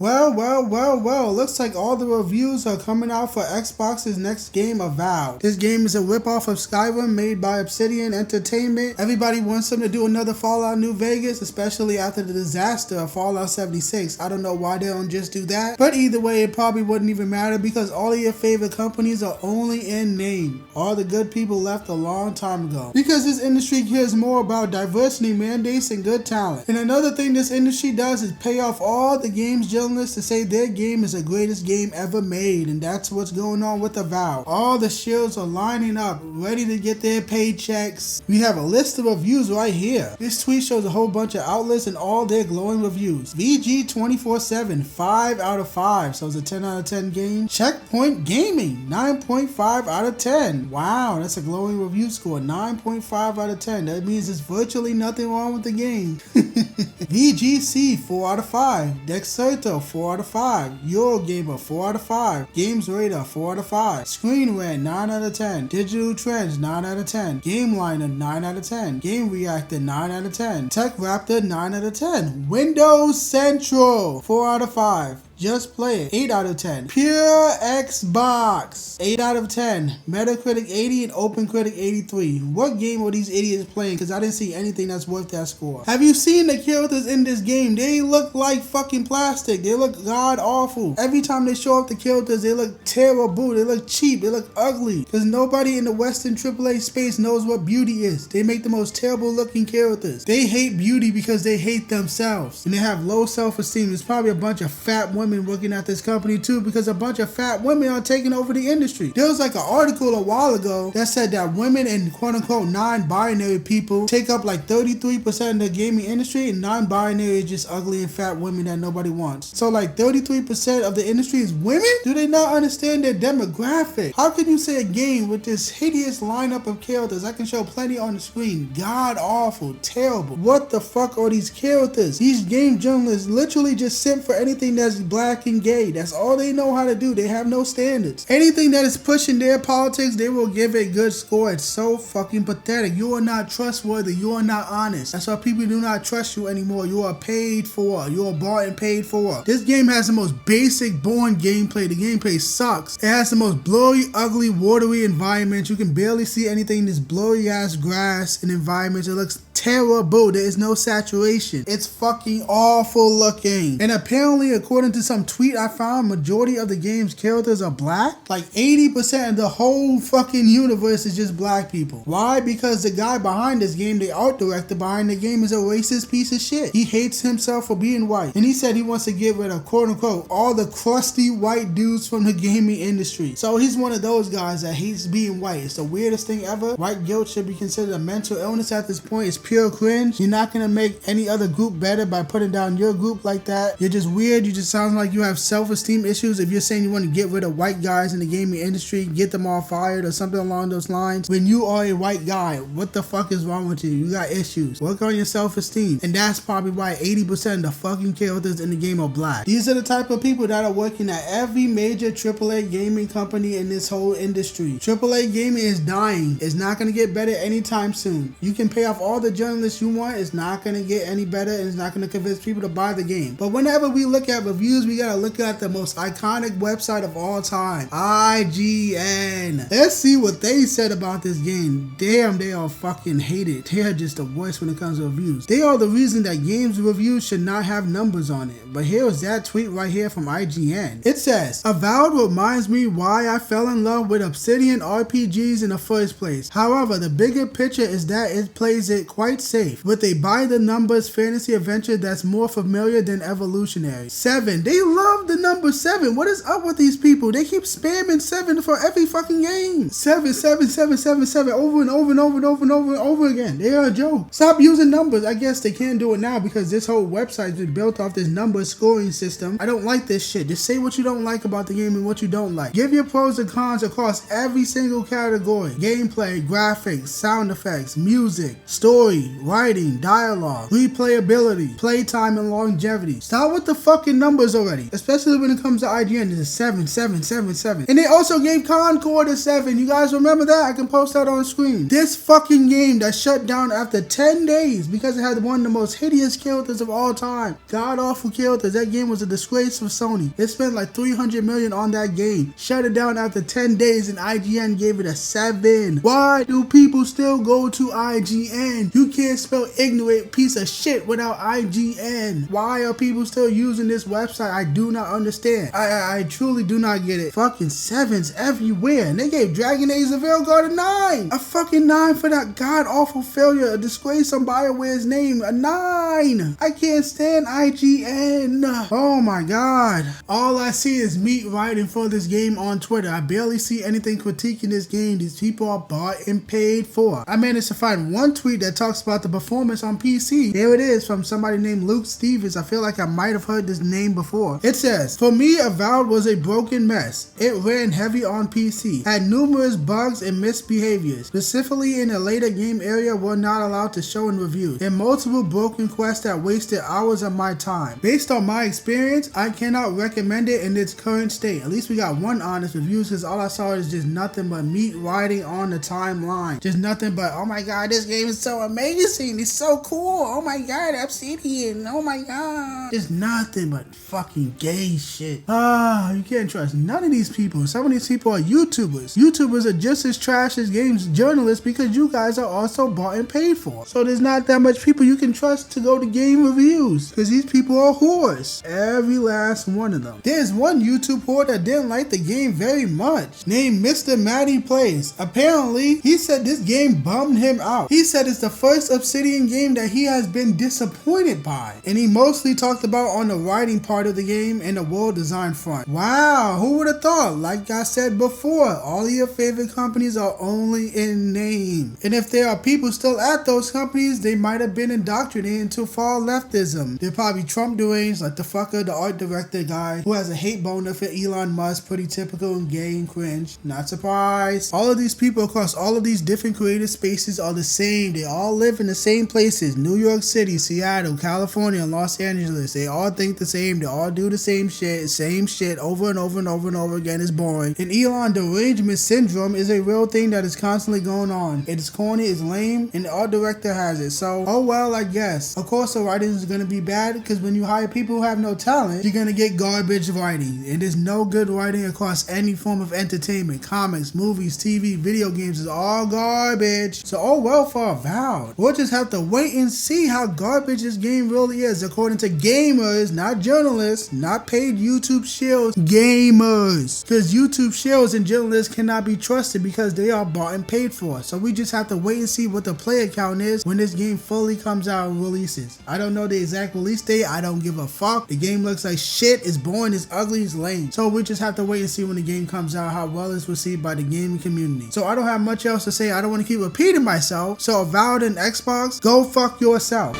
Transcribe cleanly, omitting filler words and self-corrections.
Well, looks like all the reviews are coming out for Xbox's next game, Avowed. This game is a ripoff of Skyrim made by Obsidian Entertainment. Everybody wants them to do another Fallout New Vegas, especially after the disaster of Fallout 76. I don't know why they don't just do that, but either way, it probably wouldn't even matter because all of your favorite companies are only in name. All the good people left a long time ago. Because this industry cares more about diversity mandates and good talent. And another thing this industry does is pay off all the games journalists to say their game is the greatest game ever made, and that's what's going on with Avowed. All the shields are lining up, ready to get their paychecks. We have a list of reviews right here. This tweet shows a whole bunch of outlets and all their glowing reviews. VG 24/7, 5 out of 5, so it's a 10 out of 10 game. Checkpoint Gaming, 9.5 out of 10. Wow, that's a glowing review score, 9.5 out of 10. That means there's virtually nothing wrong with the game. VGC, 4 out of 5. Dexerto, 4 out of 5. Eurogamer, 4 out of 5. Games Radar, 4 out of 5. Screen Rant, 9 out of 10. Digital Trends, 9 out of 10. Game Liner, 9 out of 10. Game Reactor, 9 out of 10. Tech Raptor, 9 out of 10. Windows Central, 4 out of 5. Just Play It, 8 out of 10. Pure Xbox, 8 out of 10. Metacritic 80 and OpenCritic 83. What game are these idiots playing? Because I didn't see anything that's worth that score. Have you seen the characters in this game? They look like fucking plastic. They look god awful. Every time they show up the characters, they look terrible. They look cheap. They look ugly. Because nobody in the Western AAA space knows what beauty is. They make the most terrible looking characters. They hate beauty because they hate themselves. And they have low self-esteem. There's probably a bunch of fat women working at this company too, because a bunch of fat women are taking over the industry. There was like an article a while ago that said that women and quote-unquote non-binary people take up like 33% of the gaming industry, and non-binary is just ugly and fat women that nobody wants. So like 33% of the industry is women? Do they not understand their demographic? How can you say a game with this hideous lineup of characters? I can show plenty on the screen. God awful, terrible. What the fuck are these characters? These game journalists literally just simp for anything that's black and gay. That's all they know how to do. They have no standards. Anything that is pushing their politics, they will give a good score. It's so fucking pathetic. You are not trustworthy. You are not honest. That's why people do not trust you anymore. You are paid for. You are bought and paid for. This game has the most basic, boring gameplay. The gameplay sucks. It has the most blurry, ugly, watery environment. You can barely see anything in this blurry ass grass and environment. It looks terrible. There is no saturation. It's fucking awful looking. And apparently, according to some tweet I found, majority of the game's characters are black. Like 80% of the whole fucking universe is just black people. Why? Because the guy behind this game, the art director behind the game, is a racist piece of shit. He hates himself for being white. And he said he wants to get rid of quote unquote all the crusty white dudes from the gaming industry. So he's one of those guys that hates being white. It's the weirdest thing ever. White guilt should be considered a mental illness at this point. It's pure cringe. You're not gonna make any other group better by putting down your group like that. You're just weird. You just sound like you have self-esteem issues. If you're saying you want to get rid of white guys in the gaming industry, get them all fired or something along those lines, when you are a white guy, what the fuck is wrong with you? You got issues. Work on your self-esteem. And that's probably why 80% of the fucking characters in the game are black. These are the type of people that are working at every major AAA gaming company in this whole industry. AAA gaming is dying. It's not going to get better anytime soon. You can pay off all the journalists you want. It's not going to get any better, and it's not going to convince people to buy the game. But whenever we look at reviews, we gotta look at the most iconic website of all time, IGN. Let's see what they said about this game. Damn, they all fucking hate it. They are just the worst when it comes to reviews. They are the reason that games reviews should not have numbers on it. But here is that tweet right here from IGN. It says, Avowed reminds me why I fell in love with Obsidian RPGs in the first place. However, the bigger picture is that it plays it quite safe, with a by the numbers fantasy adventure that's more familiar than evolutionary. 7. They love the number 7. What is up with these people? They keep spamming 7 for every fucking game. 7, 7, 7, 7, 7 over and over and over and over and over and over again. They are a joke. Stop using numbers. I guess they can't do it now because this whole website is built off this number scoring system. I don't like this shit. Just say what you don't like about the game and what you don't like. Give your pros and cons across every single category. Gameplay, graphics, sound effects, music, story, writing, dialogue, replayability, playtime, and longevity. Stop with the fucking numbers, already, especially when it comes to IGN. It's a 7, 7, 7, 7. And they also gave Concord a 7. You guys remember that? I can post that on screen. This fucking game that shut down after 10 days because it had one of the most hideous characters of all time. God awful characters. That game was a disgrace for Sony. They spent like $300 million on that game. Shut it down after 10 days and IGN gave it a 7. Why do people still go to IGN? You can't spell ignorant piece of shit without IGN. Why are people still using this website? I do not understand. I truly do not get it. Fucking 7s everywhere. And they gave Dragon Age the Veilguard a 9. A fucking 9 for that god awful failure. A disgrace on BioWare's name. A 9. I can't stand IGN. Oh my god. All I see is meat writing for this game on Twitter. I barely see anything critiquing this game. These people are bought and paid for. I managed to find one tweet that talks about the performance on PC. Here it is from somebody named Luke Stevens. I feel like I might have heard this name before. It says, "For me, Avowed was a broken mess. It ran heavy on PC, had numerous bugs and misbehaviors. Specifically in the later game area were not allowed to show in reviews, and multiple broken quests that wasted hours of my time. Based on my experience, I cannot recommend it in its current state." At least we got one honest review, because all I saw is just nothing but meat riding on the timeline. Just nothing but, oh my god, this game is so amazing. It's so cool. Oh my god, Obsidian. Oh my god. Just nothing but fucking gay shit. You can't trust none of these people. Some of these people are YouTubers. YouTubers are just as trash as games journalists because you guys are also bought and paid for. So there's not that much people you can trust to go to game reviews because these people are whores. Every last one of them. There's one YouTube whore that didn't like the game very much, named Mr. Matty Plays. Apparently, he said this game bummed him out. He said it's the first Obsidian game that he has been disappointed by. And he mostly talked about on the writing part of the game and the world design front. Wow, who would have thought? Like I said before, all of your favorite companies are only in name. And if there are people still at those companies, they might have been indoctrinated into far leftism. They're probably Trump doings, like the fucker, the art director guy, who has a hate boner for Elon Musk, pretty typical and gay and cringe. Not surprised. All of these people across all of these different creative spaces are the same. They all live in the same places. New York City, Seattle, California, and Los Angeles. They all think the same. They all do the same shit over and over and over and over again. Is boring. And Elon derangement syndrome is a real thing that is constantly going on. It is corny, it's lame, and the art director has it. So, oh well, I guess. Of course the writing is going to be bad because when you hire people who have no talent, you're going to get garbage writing. And there's no good writing across any form of entertainment. Comics, movies, TV, video games is all garbage. So, oh well for Avowed. We'll just have to wait and see how garbage this game really is according to gamers, not journalists, not paid YouTube shills, gamers. Because YouTube shills and journalists cannot be trusted because they are bought and paid for. So we just have to wait and see what the player count is when this game fully comes out and releases. I don't know the exact release date. I don't give a fuck. The game looks like shit. It's boring. It's ugly. It's lame. So we just have to wait and see when the game comes out how well it's received by the gaming community. So I don't have much else to say. I don't want to keep repeating myself. So Avowed and Xbox, go fuck yourself.